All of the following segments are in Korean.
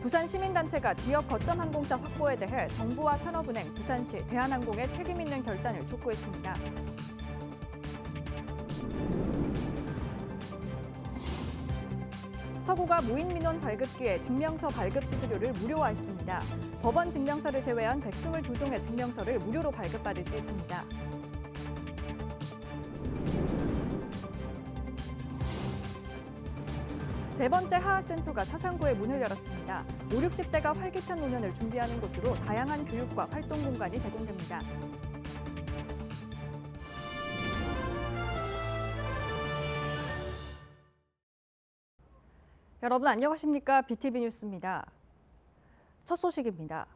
부산 시민단체가 지역 거점 항공사 확보에 대해 정부와 산업은행, 부산시, 대한항공의 책임 있는 결단을 촉구했습니다. 서구가 무인민원 발급기에 증명서 발급 수수료를 무료화했습니다. 법원 증명서를 제외한 122종의 증명서를 무료로 발급받을 수 있습니다. 세 번째 하하센터가 사상구에 문을 열었습니다. 5, 60대가 활기찬 노년을 준비하는 곳으로 다양한 교육과 활동 공간이 제공됩니다. 여러분 안녕하십니까? BTV 뉴스입니다. 첫 소식입니다.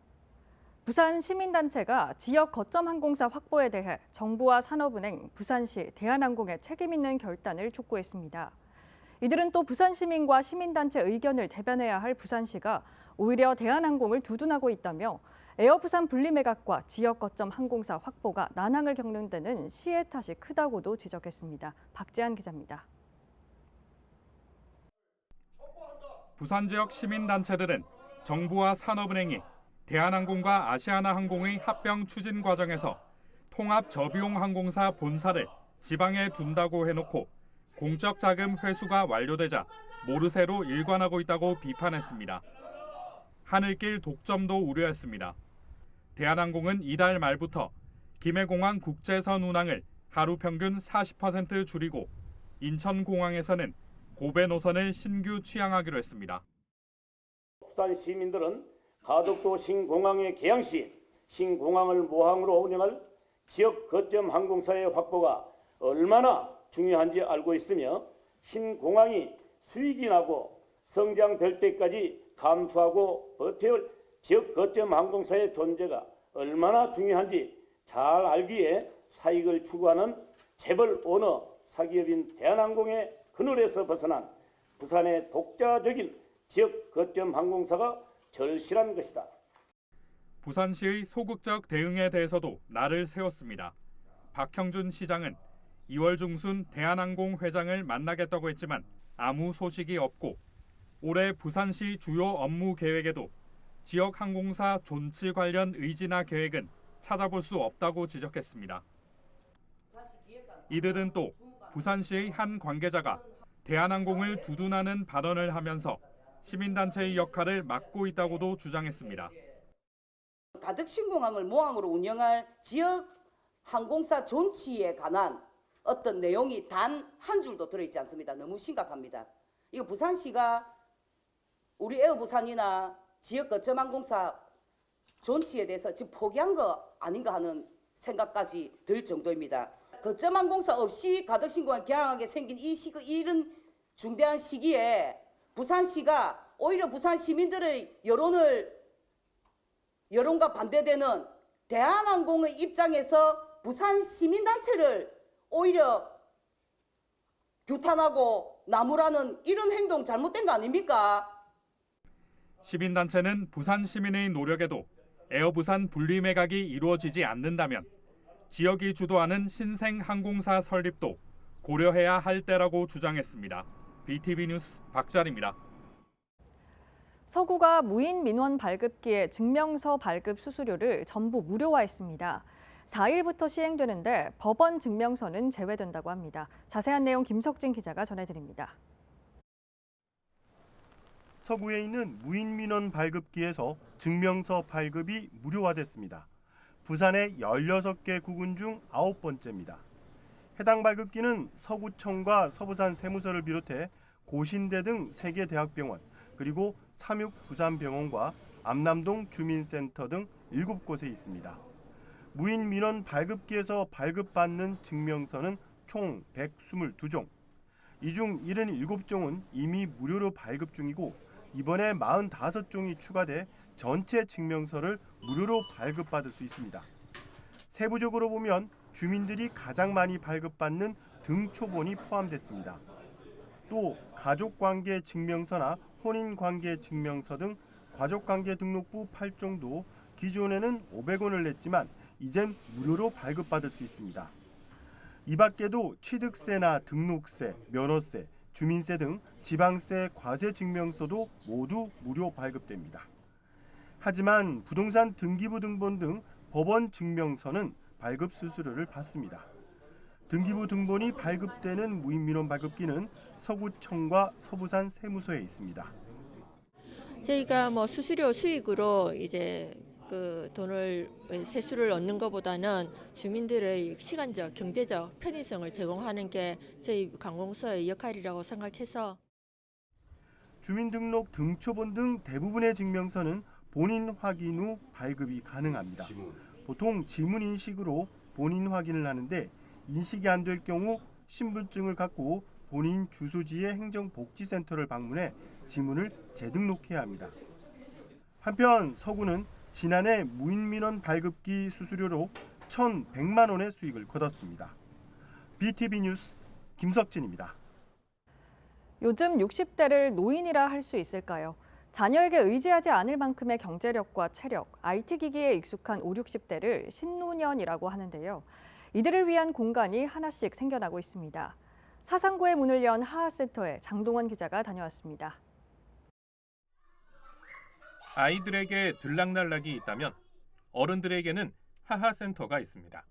부산 시민단체가 지역 거점 항공사 확보에 대해 정부와 산업은행, 부산시, 대한항공의 책임 있는 결단을 촉구했습니다. 이들은 또 부산 시민과 시민단체 의견을 대변해야 할 부산시가 오히려 대한항공을 두둔하고 있다며 에어부산 분리매각과 지역 거점 항공사 확보가 난항을 겪는 데는 시의 탓이 크다고도 지적했습니다. 박재한 기자입니다. 부산 지역 시민단체들은 정부와 산업은행이 대한항공과 아시아나항공의 합병 추진 과정에서 통합 저비용 항공사 본사를 지방에 둔다고 해놓고 공적 자금 회수가 완료되자 모르쇠로 일관하고 있다고 비판했습니다. 하늘길 독점도 우려했습니다. 대한항공은 이달 말부터 김해공항 국제선 운항을 하루 평균 40% 줄이고 인천공항에서는 고배 노선을 신규 취항하기로 했습니다. 부산 시민들은 가덕도 신공항의 개항 시 신공항을 모항으로 운영할 지역 거점 항공사의 확보가 얼마나 중요한지 알고 있으며 신공항이 수익이 나고 성장될 때까지 감수하고 버텨야 할 지역 거점 항공사의 존재가 얼마나 중요한지 잘 알기에 사익을 추구하는 재벌 오너 사기업인 대한항공의 그늘에서 벗어난 부산의 독자적인 지역 거점 항공사가 절실한 것이다. 부산시의 소극적 대응에 대해서도 날을 세웠습니다. 박형준 시장은 2월 중순 대한항공 회장을 만나겠다고 했지만 아무 소식이 없고 올해 부산시 주요 업무 계획에도 지역 항공사 존치 관련 의지나 계획은 찾아볼 수 없다고 지적했습니다. 이들은 또 부산시의 한 관계자가 대한항공을 두둔하는 발언을 하면서 시민단체의 역할을 맡고 있다고도 주장했습니다. 가덕신공항을 모항으로 운영할 지역 항공사 존치에 관한 어떤 내용이 단 한 줄도 들어있지 않습니다. 너무 심각합니다. 이거 부산시가 우리 에어부산이나 지역 거점 항공사 존치에 대해서 지금 포기한 거 아닌가 하는 생각까지 들 정도입니다. 거점 항공사 없이 가덕신공항 개항하게 생긴 이런 중대한 시기에 부산시가 오히려 부산 시민들의 여론과 반대되는 대한항공의 입장에서 부산 시민단체를 오히려 규탄하고 나무라는 이런 행동 잘못된 거 아닙니까? 시민단체는 부산 시민의 노력에도 에어부산 분리매각이 이루어지지 않는다면 지역이 주도하는 신생 항공사 설립도 고려해야 할 때라고 주장했습니다. BTV 뉴스 박자리입니다. 서구가 무인 민원 발급기에 증명서 발급 수수료를 전부 무료화했습니다. 4일부터 시행되는데 법원 증명서는 제외된다고 합니다. 자세한 내용 김석진 기자가 전해드립니다. 서구에 있는 무인 민원 발급기에서 증명서 발급이 무료화됐습니다. 부산의 16개 구군 중 9번째입니다. 해당 발급기는 서구청과 서부산 세무서를 비롯해 고신대 등 3개 대학병원, 그리고 삼육 부산병원과 암남동 주민센터 등 7곳에 있습니다. 무인 민원 발급기에서 발급받는 증명서는 총 122종. 이 중 77종은 이미 무료로 발급 중이고 이번에 45종이 추가돼 전체 증명서를 무료로 발급받을 수 있습니다. 세부적으로 보면 주민들이 가장 많이 발급받는 등초본이 포함됐습니다. 또 가족관계 증명서나 혼인관계 증명서 등 가족관계 등록부 8종도 기존에는 500원을 냈지만 이젠 무료로 발급받을 수 있습니다. 이 밖에도 취득세나 등록세, 면허세, 주민세 등 지방세 과세 증명서도 모두 무료 발급됩니다. 하지만 부동산 등기부 등본 등 법원 증명서는 발급 수수료를 받습니다. 등기부 등본이 발급되는 무인민원 발급기는 서구청과 서부산 세무서에 있습니다. 저희가 뭐 수수료 수익으로 이제 그 돈을 세수를 얻는 것보다는 주민들의 시간적, 경제적 편의성을 제공하는 게 저희 관공서의 역할이라고 생각해서 주민등록 등초본 등 대부분의 증명서는 본인 확인 후 발급이 가능합니다. 보통 지문 인식으로 본인 확인을 하는데 인식이 안 될 경우 신분증을 갖고 본인 주소지의 행정복지센터를 방문해 지문을 재등록해야 합니다. 한편 서구는 지난해 무인민원 발급기 수수료로 1,100만 원의 수익을 거뒀습니다. BTV 뉴스 김석진입니다. 요즘 60대를 노인이라 할 수 있을까요? 자녀에게 의지하지 않을 만큼의 경제력과 체력, IT 기기에 익숙한 5, 60대를 신노년이라고 하는데요. 이들을 위한 공간이 하나씩 생겨나고 있습니다. 사상구의 문을 연 하하센터에 장동원 기자가 다녀왔습니다. 아이들에게 들락날락이 있다면 어른들에게는 하하센터가 있습니다.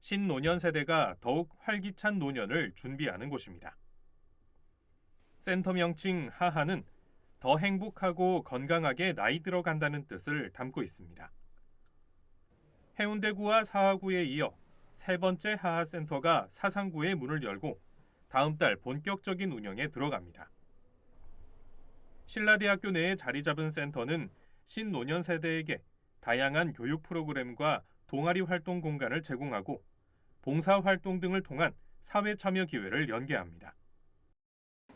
신노년 세대가 더욱 활기찬 노년을 준비하는 곳입니다. 센터 명칭 하하는 더 행복하고 건강하게 나이 들어간다는 뜻을 담고 있습니다. 해운대구와 사하구에 이어 세 번째 하하센터가 사상구에 문을 열고 다음 달 본격적인 운영에 들어갑니다. 신라대학교 내에 자리 잡은 센터는 신노년 세대에게 다양한 교육 프로그램과 동아리 활동 공간을 제공하고 봉사활동 등을 통한 사회 참여 기회를 연계합니다.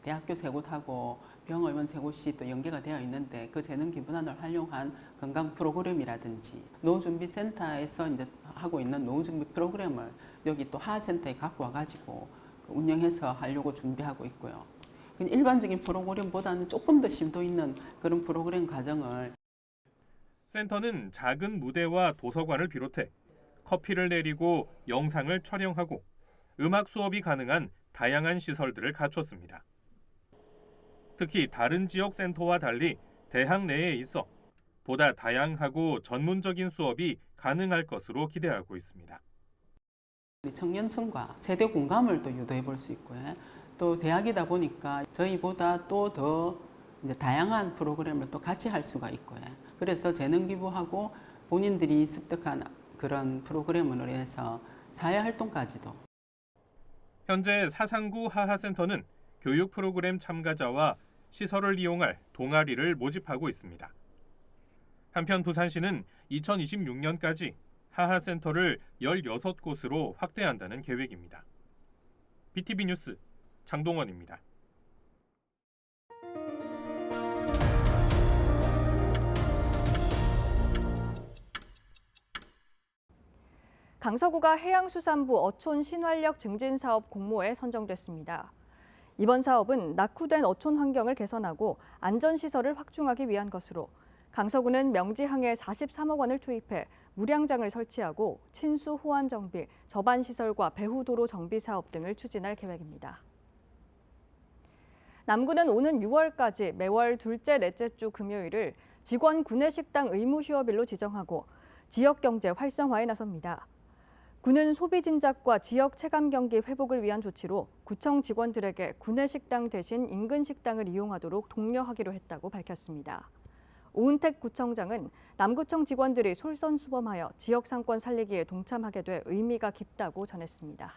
대학교 세 곳하고 병의원 세 곳이 또 연계가 되어 있는데 그 재능 기부단을 활용한 건강 프로그램이라든지 노후준비센터에서 이제 하고 있는 노후준비 프로그램을 여기 또 하하센터에 갖고 와가지고 운영해서 하려고 준비하고 있고요. 일반적인 프로그램보다는 조금 더 심도 있는 그런 프로그램 과정을 센터는 작은 무대와 도서관을 비롯해 커피를 내리고 영상을 촬영하고 음악 수업이 가능한 다양한 시설들을 갖췄습니다. 특히 다른 지역 센터와 달리 대학 내에 있어 보다 다양하고 전문적인 수업이 가능할 것으로 기대하고 있습니다. 청년층과 세대 공감을 또 유도해 볼 수 있고요. 또 대학이다 보니까 저희보다 또 더 다양한 프로그램을 또 같이 할 수가 있고요. 그래서 재능 기부하고 본인들이 습득한 그런 프로그램을 위해서 사회 활동까지도. 현재 사상구 하하센터는 교육 프로그램 참가자와 시설을 이용할 동아리를 모집하고 있습니다. 한편 부산시는 2026년까지 하하센터를 16곳으로 확대한다는 계획입니다. BTV 뉴스 장동원입니다. 강서구가 해양수산부 어촌 신활력 증진 사업 공모에 선정됐습니다. 이번 사업은 낙후된 어촌 환경을 개선하고 안전시설을 확충하기 위한 것으로 강서구는 명지항에 43억 원을 투입해 무량장을 설치하고 친수 호환 정비, 저반시설과 배후도로 정비 사업 등을 추진할 계획입니다. 남구는 오는 6월까지 매월 둘째, 넷째 주 금요일을 직원 구내식당 의무 휴업일로 지정하고 지역 경제 활성화에 나섭니다. 구는 소비 진작과 지역 체감 경기 회복을 위한 조치로 구청 직원들에게 구내식당 대신 인근 식당을 이용하도록 독려하기로 했다고 밝혔습니다. 오은택 구청장은 남구청 직원들이 솔선수범하여 지역 상권 살리기에 동참하게 돼 의미가 깊다고 전했습니다.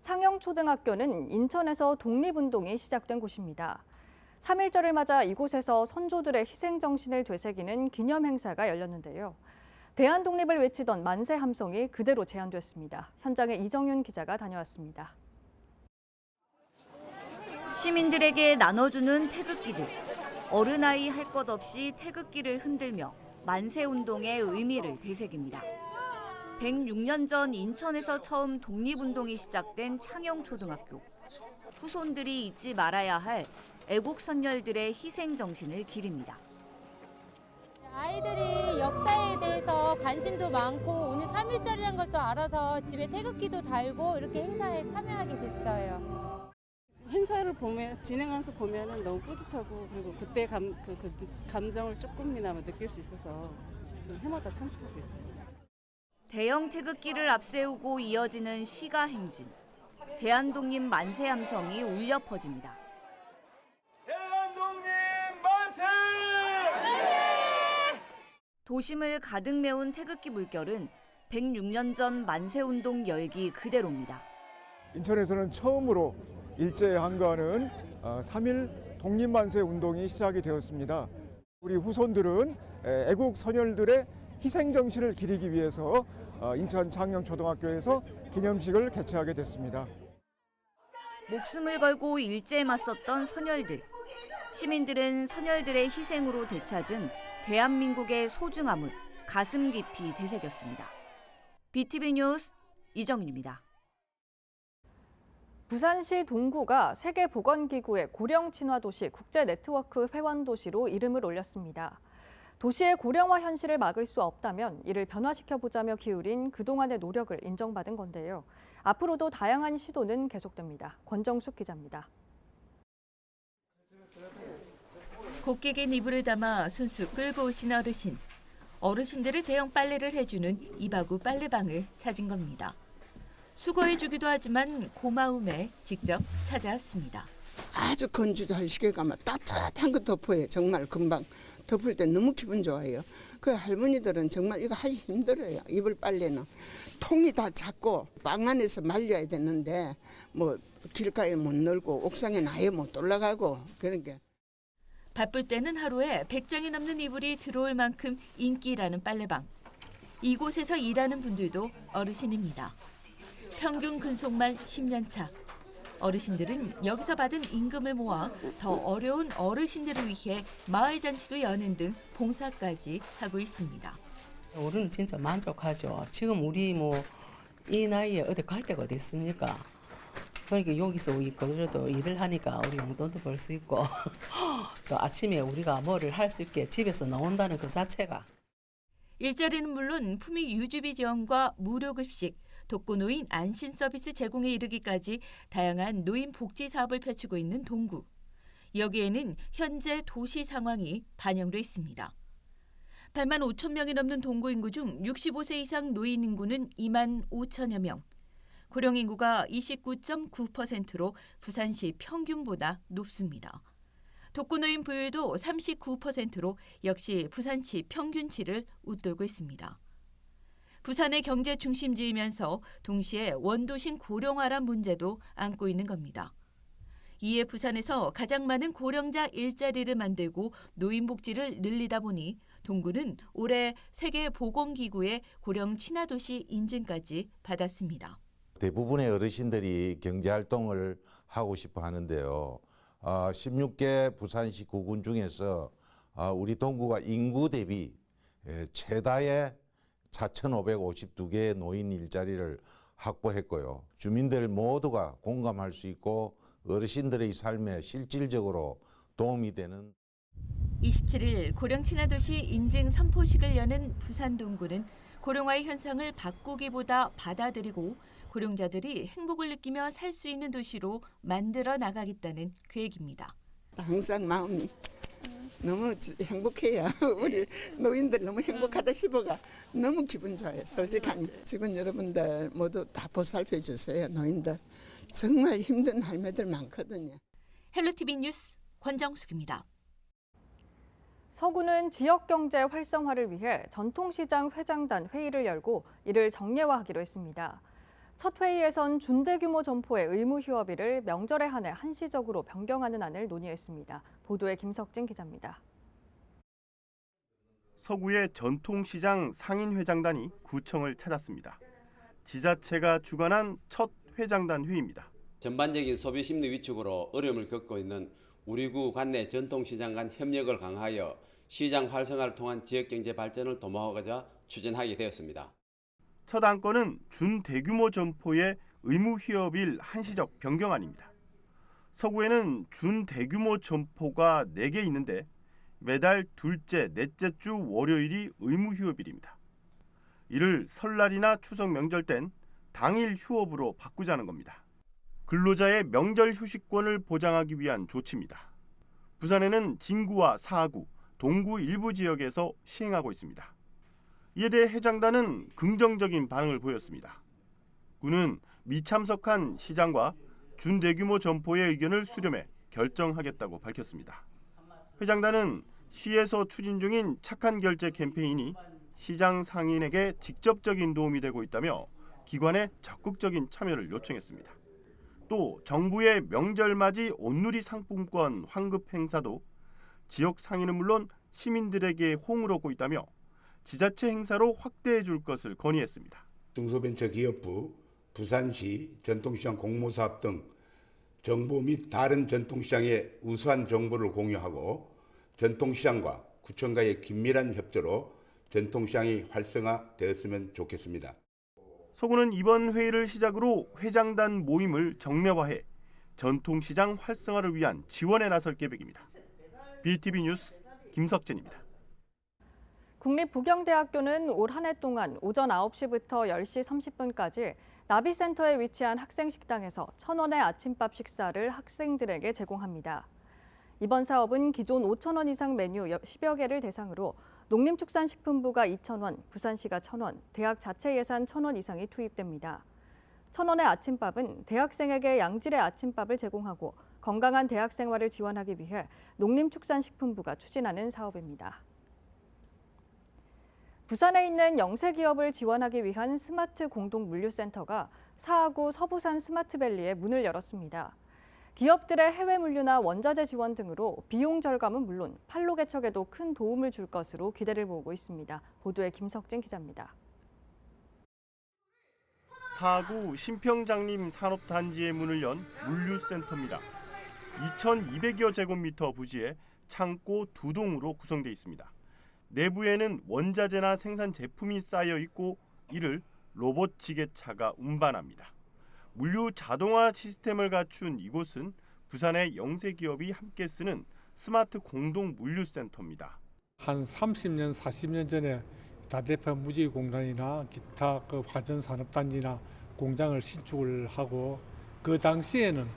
창영초등학교는 인천에서 독립운동이 시작된 곳입니다. 3.1절을 맞아 이곳에서 선조들의 희생정신을 되새기는 기념행사가 열렸는데요. 대한독립을 외치던 만세 함성이 그대로 재현됐습니다. 현장에 이정윤 기자가 다녀왔습니다. 시민들에게 나눠주는 태극기들. 어른아이 할 것 없이 태극기를 흔들며 만세운동의 의미를 되새깁니다. 106년 전 인천에서 처음 독립운동이 시작된 창영초등학교. 후손들이 잊지 말아야 할 애국선열들의 희생정신을 기립니다. 아이들이 역사에 대해서 관심도 많고 오늘 3.1절이라는 걸 또 알아서 집에 태극기도 달고 이렇게 행사에 참여하게 됐어요. 행사를 진행하면서 보면은 너무 뿌듯하고 그리고 그때 감정을 조금이나마 느낄 수 있어서 해마다 참석하고 있어요. 대형 태극기를 앞세우고 이어지는 시가 행진. 대한독립 만세 함성이 울려 퍼집니다. 대한독립 만세! 도심을 가득 메운 태극기 물결은 106년 전 만세운동 열기 그대로입니다. 인천에서는 처음으로 일제에 한거하는 3.1 독립만세 운동이 시작이 되었습니다. 우리 후손들은 애국 선열들의 희생정신을 기리기 위해서 인천 창녕초등학교에서 기념식을 개최하게 됐습니다. 목숨을 걸고 일제에 맞섰던 선열들. 시민들은 선열들의 희생으로 되찾은 대한민국의 소중함을 가슴 깊이 되새겼습니다. BTV 뉴스 이정윤입니다. 부산시 동구가 세계보건기구의 고령친화도시 국제네트워크 회원도시로 이름을 올렸습니다. 도시의 고령화 현실을 막을 수 없다면 이를 변화시켜보자며 기울인 그동안의 노력을 인정받은 건데요. 앞으로도 다양한 시도는 계속됩니다. 권정숙 기자입니다. 곡괭인 이불을 담아 손수 끌고 오신 어르신. 어르신들의 대형 빨래를 해주는 이바구 빨래방을 찾은 겁니다. 수거해주기도 하지만 고마움에 직접 찾아왔습니다. 아주 건조할 시계 가면 따뜻한 거 덮어요. 정말 금방 덮을 때 너무 기분 좋아요. 그 할머니들은 정말 이거 하기 힘들어요. 이불 빨래는 통이 다 작고 방 안에서 말려야 되는데 뭐 길가에 못 널고 옥상에 아예 못 올라가고 그런 게. 바쁠 때는 하루에 100장이 넘는 이불이 들어올 만큼 인기라는 빨래방. 이곳에서 일하는 분들도 어르신입니다. 평균 근속만 10년 차. 어르신들은 여기서 받은 임금을 모아 더 어려운 어르신들을 위해 마을 잔치도 여는 등 봉사까지 하고 있습니다. 우리는 진짜 만족하죠. 지금 우리 이 나이에 어디 갈 데가 어디 있습니까? 그러니까 여기서 그래도 일을 하니까 우리 용돈도 벌 수 있고 또 아침에 우리가 뭐를 할 수 있게 집에서 나온다는 그 자체가. 일자리는 물론 품위 유지비 지원과 무료 급식, 독거노인 안심 서비스 제공에 이르기까지 다양한 노인 복지 사업을 펼치고 있는 동구. 여기에는 현재 도시 상황이 반영돼 있습니다. 8만 5천 명이 넘는 동구 인구 중 65세 이상 노인 인구는 2만 5천여 명. 고령 인구가 29.9%로 부산시 평균보다 높습니다. 독거노인 부율도 39%로 역시 부산시 평균치를 웃돌고 있습니다. 부산의 경제 중심지이면서 동시에 원도심 고령화란 문제도 안고 있는 겁니다. 이에 부산에서 가장 많은 고령자 일자리를 만들고 노인 복지를 늘리다 보니 동구는 올해 세계보건기구의 고령 친화도시 인증까지 받았습니다. 대부분의 어르신들이 경제활동을 하고 싶어 하는데요. 16개 부산시 구군 중에서 우리 동구가 인구 대비 최다의 4,552개의 노인 일자리를 확보했고요. 주민들 모두가 공감할 수 있고 어르신들의 삶에 실질적으로 도움이 되는 27일 고령 친화도시 인증 선포식을 여는 부산 동구는 고령화의 현상을 바꾸기보다 받아들이고 고령자들이 행복을 느끼며 살 수 있는 도시로 만들어 나가겠다는 계획입니다. 항상 마음이 너무 행복해요. 우리 노인들 너무 행복하다 싶어가 너무 기분 좋아요. 솔직하니 직원 여러분들 모두 다 보살펴 주세요. 노인들 정말 힘든 할매들 많거든요. 헬로티비 뉴스 권정숙입니다. 서구는 지역경제 활성화를 위해 전통시장 회장단 회의를 열고 이를 정례화하기로 했습니다. 첫 회의에선 준대규모 점포의 의무 휴업일을 명절에 한해 한시적으로 변경하는 안을 논의했습니다. 보도에 김석진 기자입니다. 서구의 전통시장 상인회장단이 구청을 찾았습니다. 지자체가 주관한 첫 회장단 회의입니다. 전반적인 소비 심리 위축으로 어려움을 겪고 있는 우리 구 관내 전통시장 간 협력을 강화하여 시장 활성화를 통한 지역경제 발전을 도모하고자 추진하게 되었습니다. 첫 안건은 준대규모 점포의 의무 휴업일 한시적 변경안입니다. 서구에는 준대규모 점포가 4개 있는데 매달 둘째, 넷째 주 월요일이 의무 휴업일입니다. 이를 설날이나 추석 명절 땐 당일 휴업으로 바꾸자는 겁니다. 근로자의 명절 휴식권을 보장하기 위한 조치입니다. 부산에는 진구와 사구, 동구 일부 지역에서 시행하고 있습니다. 이에 대해 해장단은 긍정적인 반응을 보였습니다. 군은 미참석한 시장과 준대규모 점포의 의견을 수렴해 결정하겠다고 밝혔습니다. 회장단은 시에서 추진 중인 착한 결제 캠페인이 시장 상인에게 직접적인 도움이 되고 있다며 기관의 적극적인 참여를 요청했습니다. 또 정부의 명절맞이 온누리 상품권 환급 행사도 지역 상인은 물론 시민들에게 호응을 얻고 있다며 지자체 행사로 확대해 줄 것을 건의했습니다. 중소벤처기업부, 부산시, 전통시장 공모사업 등 정부 및 다른 전통시장의 우수한 정보를 공유하고 전통시장과 구청과의 긴밀한 협조로 전통시장이 활성화되었으면 좋겠습니다. 서구는 이번 회의를 시작으로 회장단 모임을 정례화해 전통시장 활성화를 위한 지원에 나설 계획입니다. BTV 뉴스 김석진입니다. 국립부경대학교는 올 한 해 동안 오전 9시부터 10시 30분까지 나비센터에 위치한 학생식당에서 1,000원의 아침밥 식사를 학생들에게 제공합니다. 이번 사업은 기존 5,000원 이상 메뉴 10여 개를 대상으로 농림축산식품부가 2,000원, 부산시가 1,000원, 대학 자체 예산 1,000원 이상이 투입됩니다. 1,000원의 아침밥은 대학생에게 양질의 아침밥을 제공하고 건강한 대학 생활을 지원하기 위해 농림축산식품부가 추진하는 사업입니다. 부산에 있는 영세기업을 지원하기 위한 스마트 공동물류센터가 사하구 서부산 스마트밸리에 문을 열었습니다. 기업들의 해외 물류나 원자재 지원 등으로 비용 절감은 물론 판로 개척에도 큰 도움을 줄 것으로 기대를 모으고 있습니다. 보도에 김석진 기자입니다. 사하구 신평장림 산업단지에 문을 연 물류센터입니다. 2,200여 제곱미터 부지에 창고 2동으로 구성되어 있습니다. 내부에는 원자재나 생산 제품이 쌓여 있고 이를 로봇 지게차가 운반합니다. 물류 자동화 시스템을 갖춘 이곳은 부산의 영세 기업이 함께 쓰는 스마트 공동 물류센터입니다. 한 30년, 40년 전에 다대포 무지 공단이나 기타 화전 산업단지나 공장을 신축을 하고 그 당시에는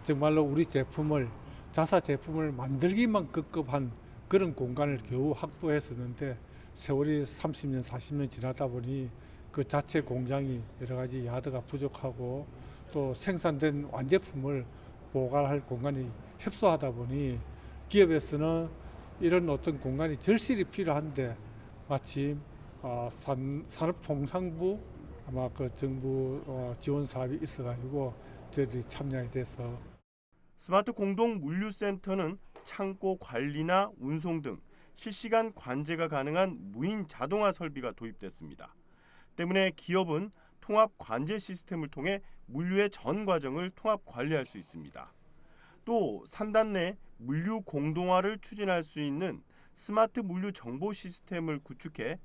정말로 우리 제품을 자사 제품을 만들기만 급급한 그런 공간을 겨우 확보했었는데 세월이 30년, 40년 지나다 보니 그 자체 공장이 여러 가지 야드가 부족하고 또 생산된 완제품을 보관할 공간이 협소하다 보니 기업에서는 이런 어떤 공간이 절실히 필요한데 마침 산업통상부 아마 그 정부 지원 사업이 있어가지고 저희들이 참여하게 돼서 스마트 공동 물류센터는 창고 관리나 운송 등 실시간 관제가 가능한 무인 자동화 설비가 도입됐습니다. 때문에 기업은 통합 관제 시스템을 통해 물류의 전 과정을 통합 관리할 수 있습니다. 또 산단 내 물류 공동화를 추진할 수 있는 스마트 물류 정보 시스템을 구축해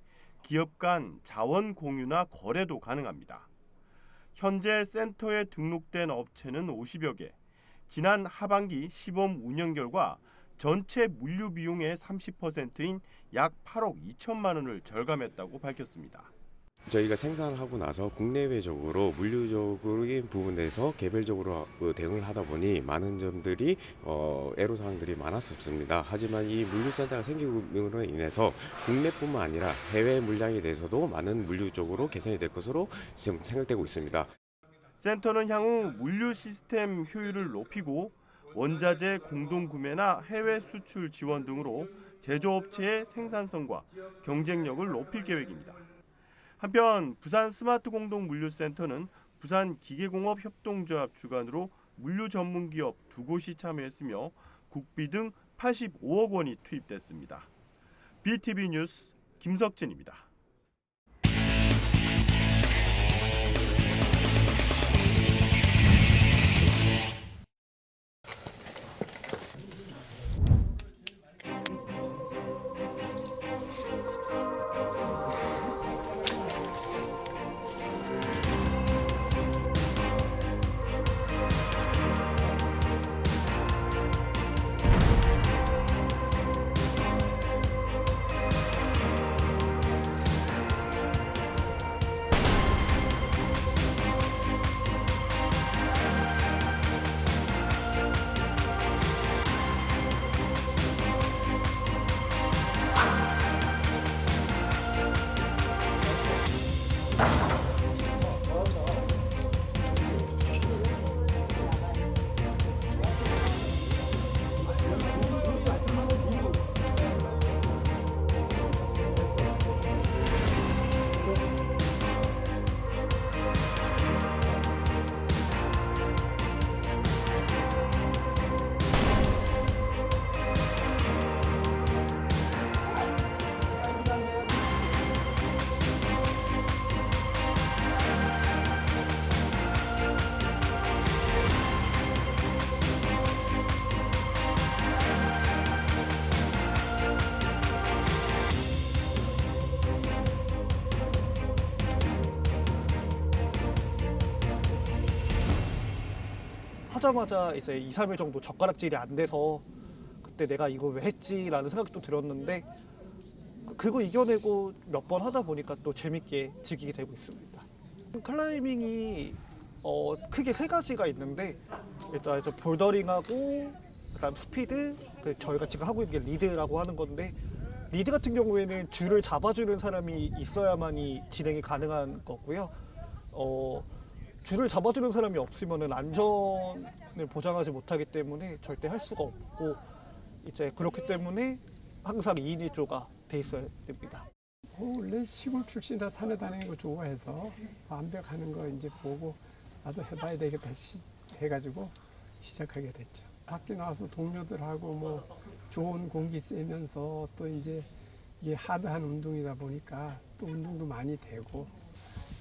기업 간 자원 공유나 거래도 가능합니다. 현재 센터에 등록된 업체는 50여 개. 지난 하반기 시범 운영 결과 전체 물류 비용의 30%인 약 8억 2천만 원을 절감했다고 밝혔습니다. 저희가 생산을 하고 나서 국내외적으로 물류적인 부분에서 개별적으로 대응을 하다 보니 많은 점들이 애로사항들이 많았습니다. 하지만 이 물류센터가 생김으로 인해서 국내뿐만 아니라 해외 물량에 대해서도 많은 물류적으로 개선이 될 것으로 지금 생각되고 있습니다. 센터는 향후 물류 시스템 효율을 높이고 원자재 공동 구매나 해외 수출 지원 등으로 제조업체의 생산성과 경쟁력을 높일 계획입니다. 한편 부산 스마트 공동 물류센터는 부산 기계공업 협동조합 주관으로 물류 전문 기업 2곳이 참여했으며 국비 등 85억 원이 투입됐습니다. BTV 뉴스 김석진입니다. 하자마자 이제 2, 3일 정도 젓가락질이 안 돼서 그때 내가 이거 왜 했지라는 생각도 들었는데 그거 이겨내고 몇 번 하다 보니까 또 재밌게 즐기게 되고 있습니다. 클라이밍이 크게 세 가지가 있는데 일단 볼더링하고 그다음 스피드, 저희가 지금 하고 있는 게 리드라고 하는 건데 리드 같은 경우에는 줄을 잡아주는 사람이 있어야만이 진행이 가능한 거고요. 줄을 잡아주는 사람이 없으면은 안전을 보장하지 못하기 때문에 절대 할 수가 없고 이제 그렇기 때문에 항상 2인 1조가 돼 있어야 됩니다. 원래 시골 출신이라 산에 다니는 거 좋아해서 완벽하는 거 이제 보고 나도 해봐야 되겠다 해가지고 시작하게 됐죠. 밖에 나와서 동료들하고 뭐 좋은 공기 쐬면서 또 이제 이게 하드한 운동이다 보니까 또 운동도 많이 되고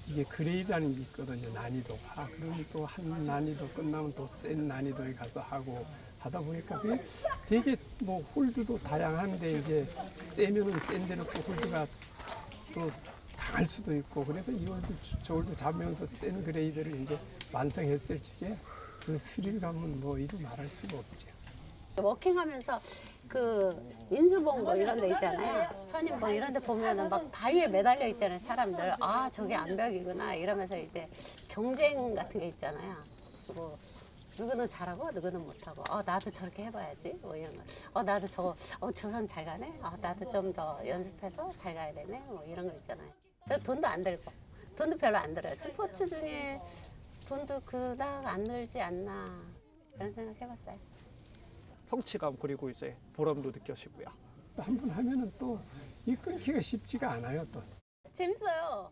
이게 그레이드라는 게 있거든요. 난이도가. 그러면 또 한 난이도 끝나면 또 센 난이도에 가서 하고 하다 보니까 그게 되게 뭐 홀드도 다양한데 이제 세면은 센 데는 또 홀드가 또 강할 수도 있고 그래서 이 홀드 저 홀드 잡으면서 센 그레이드를 이제 완성했을 적에 그 스릴감은 뭐 이루 말할 수가 없죠. 워킹하면서 그 인수봉 뭐 이런 데 있잖아요. 선인봉 이런 데 보면은 막 바위에 매달려 있잖아요. 사람들. 아, 저게 암벽이구나 이러면서 이제 경쟁 같은 게 있잖아요. 뭐 누구는 잘하고 누구는 못하고 나도 저렇게 해봐야지 뭐 이런 거. 나도 저 사람 잘 가네. 나도 좀 더 연습해서 잘 가야 되네. 뭐 이런 거 있잖아요. 돈도 안 들고 돈도 별로 안 들어요. 스포츠 중에 돈도 그닥 안 들지 않나 이런 생각 해봤어요. 성취감 그리고 이제 보람도 느껴지고요. 한 번 하면은 또 이 끊기가 쉽지가 않아요 또. 재밌어요.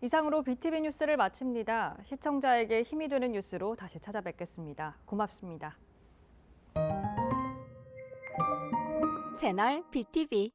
이상으로 BTV 뉴스를 마칩니다. 시청자에게 힘이 되는 뉴스로 다시 찾아뵙겠습니다. 고맙습니다. 채널 BTV